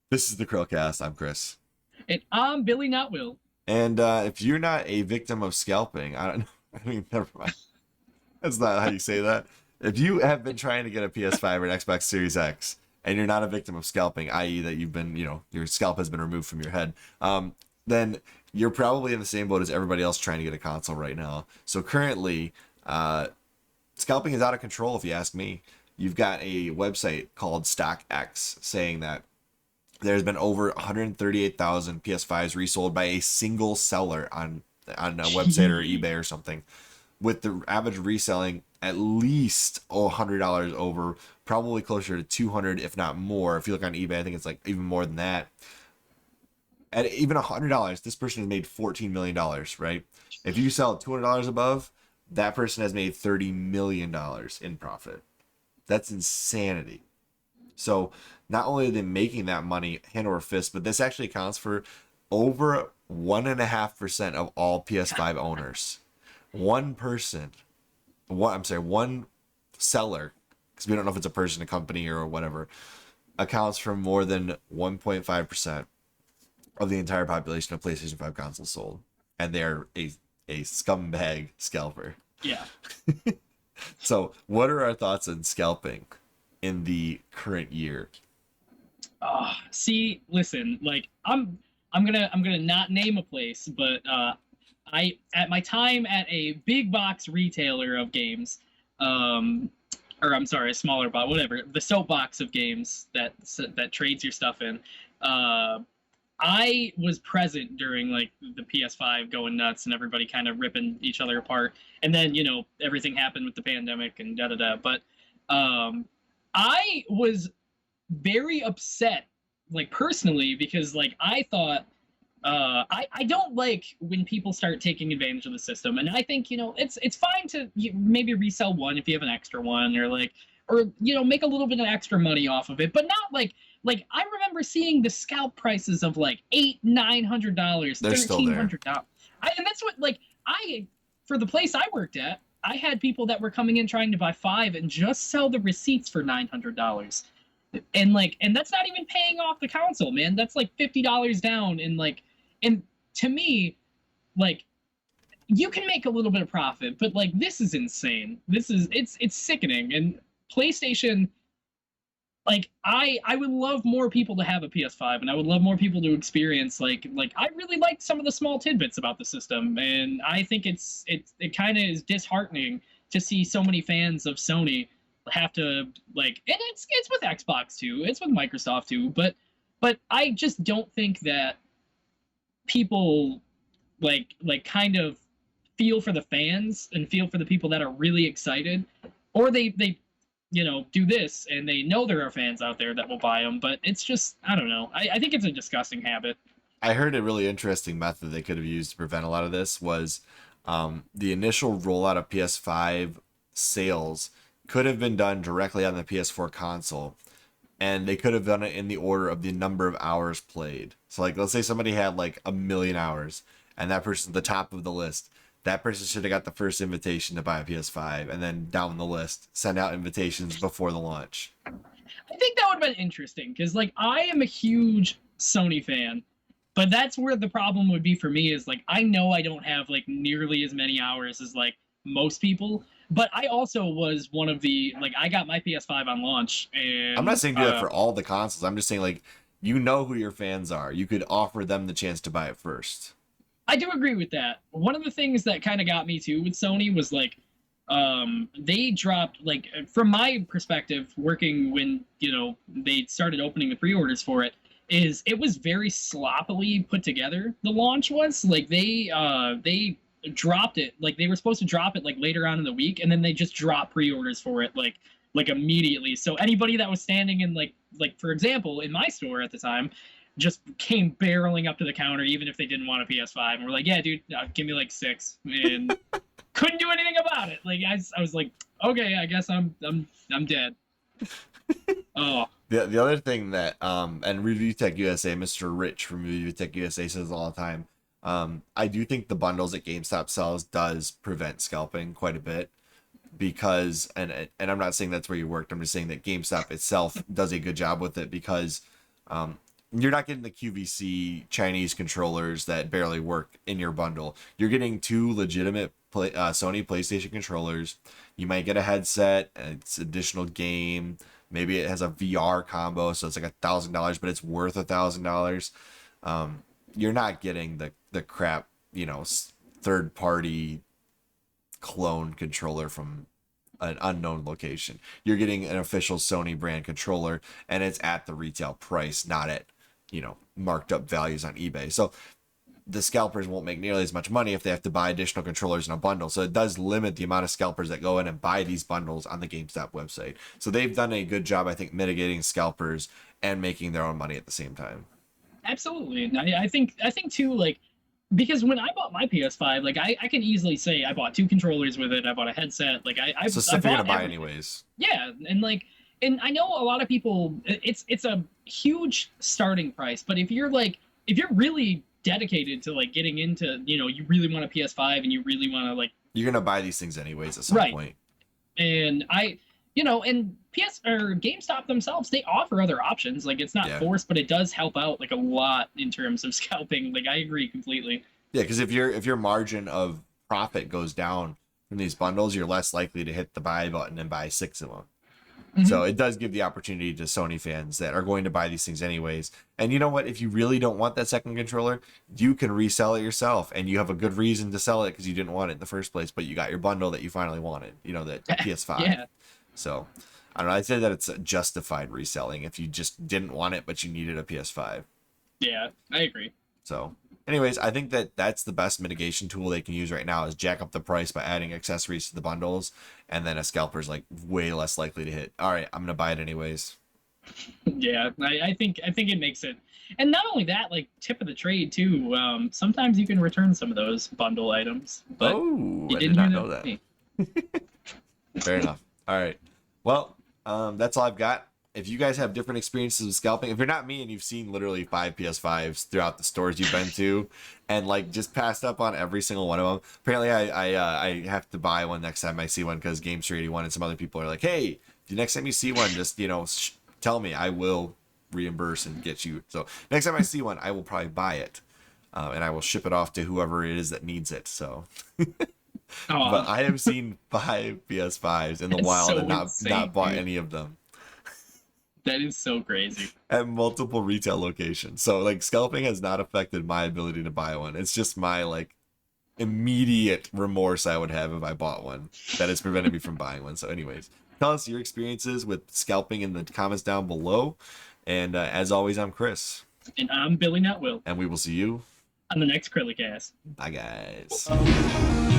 This is the Krillcast. I'm Chris. And I'm Billy Not Will. And if you're not a victim of scalping, I don't know. I mean, never mind. That's not how you say that. If you have been trying to get a PS5 or an Xbox Series X and you're not a victim of scalping, i.e., that you've been, your scalp has been removed from your head, then you're probably in the same boat as everybody else trying to get a console right now. So currently, scalping is out of control, if you ask me. You've got a website called StockX saying that there's been over 138,000 PS5s resold by a single seller on a website or Gee. eBay or something, with the average reselling at least $100 over, probably closer to 200 if not more. If you look on eBay, I think it's like even more than that. At even $100, this person has made $14 million, right? If you sell $200 above, that person has made $30 million in profit. That's insanity. So not only are they making that money hand over fist, but this actually accounts for over 1.5% of all PS5 owners. One person, one seller, because we don't know if it's a person, a company, or whatever, accounts for more than 1.5% of the entire population of PlayStation 5 consoles sold. And they're a scumbag scalper. Yeah. So, what are our thoughts on scalping in the current year? See, listen, like I'm gonna not name a place, but I at my time at a big box retailer of games, um, or I'm sorry, a smaller box, whatever, the soapbox of games that trades your stuff in. Uh, I was present during like the PS5 going nuts and everybody kind of ripping each other apart, and then everything happened with the pandemic and da da da. But um, I was very upset, like personally, because like I thought I don't like when people start taking advantage of the system, and I think it's fine to maybe resell one if you have an extra one, or like make a little bit of extra money off of it, but not like I remember seeing the scalp prices of like $800-900, They're still there. $1,300. And that's what like I for the place I worked at, I had people that were coming in trying to buy five and just sell the receipts for $900, and that's not even paying off the console, man. That's like $50 down, and to me, like, you can make a little bit of profit, but like this is insane. It's sickening. And PlayStation, like I would love more people to have a PS5, and I would love more people to experience like I really like some of the small tidbits about the system, and I think it kind of is disheartening to see so many fans of Sony have to like, and it's with Xbox too, it's with Microsoft too, but I just don't think that people like kind of feel for the fans and feel for the people that are really excited, or they do this and they know there are fans out there that will buy them, but it's just, I don't know, I think it's a disgusting habit. I heard a really interesting method they could have used to prevent a lot of this was the initial rollout of PS5 sales could have been done directly on the PS4 console, and they could have done it in the order of the number of hours played. So, like, let's say somebody had like 1 million hours, and that person's the top of the list. That person should have got the first invitation to buy a PS5, and then down the list, send out invitations before the launch. I think that would have been interesting because like I am a huge Sony fan, but that's where the problem would be for me is like I know I don't have like nearly as many hours as like most people, but I also was one of the like I got my PS5 on launch, I'm not and saying do that for all the consoles. I'm just saying, like, you know who your fans are. You could offer them the chance to buy it first. I do agree with that. One of the things that kind of got me too with Sony was like they dropped, like, from my perspective working when they started opening the pre-orders for it, is it was very sloppily put together. The launch was like they dropped it, like they were supposed to drop it like later on in the week, and then they just dropped pre-orders for it like immediately. So anybody that was standing in like for example in my store at the time just came barreling up to the counter, even if they didn't want a PS5, and we're like, yeah, dude, give me like six, and couldn't do anything about it. Like I was like, okay, I guess I'm dead. Oh, The other thing that and Review Tech USA, Mr. Rich from Review Tech USA says all the time, I do think the bundles that GameStop sells does prevent scalping quite a bit, because and I'm not saying that's where you worked. I'm just saying that GameStop itself does a good job with it, because you're not getting the QVC Chinese controllers that barely work in your bundle. You're getting two legitimate Sony PlayStation controllers. You might get a headset, it's additional game. Maybe it has a VR combo, so it's like $1,000, but it's worth $1,000. You're not getting the crap, third party clone controller from an unknown location. You're getting an official Sony brand controller, and it's at the retail price, not at marked up values on eBay. So the scalpers won't make nearly as much money if they have to buy additional controllers in a bundle. So it does limit the amount of scalpers that go in and buy these bundles on the GameStop website. So they've done a good job, I think, mitigating scalpers and making their own money at the same time. Absolutely. I think too, like, because when I bought my PS5, like I can easily say I bought 2 controllers with it, I bought a headset, like so stuff you're gonna buy everything. anyways. Yeah, and I know a lot of people, it's a huge starting price, but if you're really dedicated to like getting into, you really want a PS5 and you really want to like, you're gonna buy these things anyways at some point. And and PS or GameStop themselves, they offer other options. Like it's not forced, but it does help out like a lot in terms of scalping. Like I agree completely. Yeah, because if your margin of profit goes down from these bundles, you're less likely to hit the buy button and buy 6 of them. So it does give the opportunity to Sony fans that are going to buy these things anyways. And you know what? If you really don't want that second controller, you can resell it yourself, and you have a good reason to sell it because you didn't want it in the first place, but you got your bundle that you finally wanted. That PS5. Yeah. So I don't know. I'd say that it's a justified reselling if you just didn't want it, but you needed a PS5. Yeah, I agree. So anyways, I think that's the best mitigation tool they can use right now is jack up the price by adding accessories to the bundles, and then a scalper's like way less likely to hit. All right, I'm gonna buy it anyways. Yeah, I think it makes it, and not only that, like tip of the trade too. Sometimes you can return some of those bundle items. But I did not know that. Fair enough. All right. Well, that's all I've got. If you guys have different experiences with scalping, if you're not me and you've seen literally 5 PS5s throughout the stores you've been to, and like just passed up on every single one of them, apparently I have to buy one next time I see one because Games 381 and some other people are like, hey, the next time you see one, just tell me, I will reimburse and get you. So next time I see one, I will probably buy it, and I will ship it off to whoever it is that needs it. So. But I have seen 5 PS5s in the wild and not bought any of them. That is so crazy. At multiple retail locations. So like scalping has not affected my ability to buy one. It's just my like immediate remorse I would have if I bought one that has prevented me from buying one. So anyways, tell us your experiences with scalping in the comments down below. And as always, I'm Chris. And I'm Billy Not Will. And we will see you on the next CHRILLCAST. Bye guys.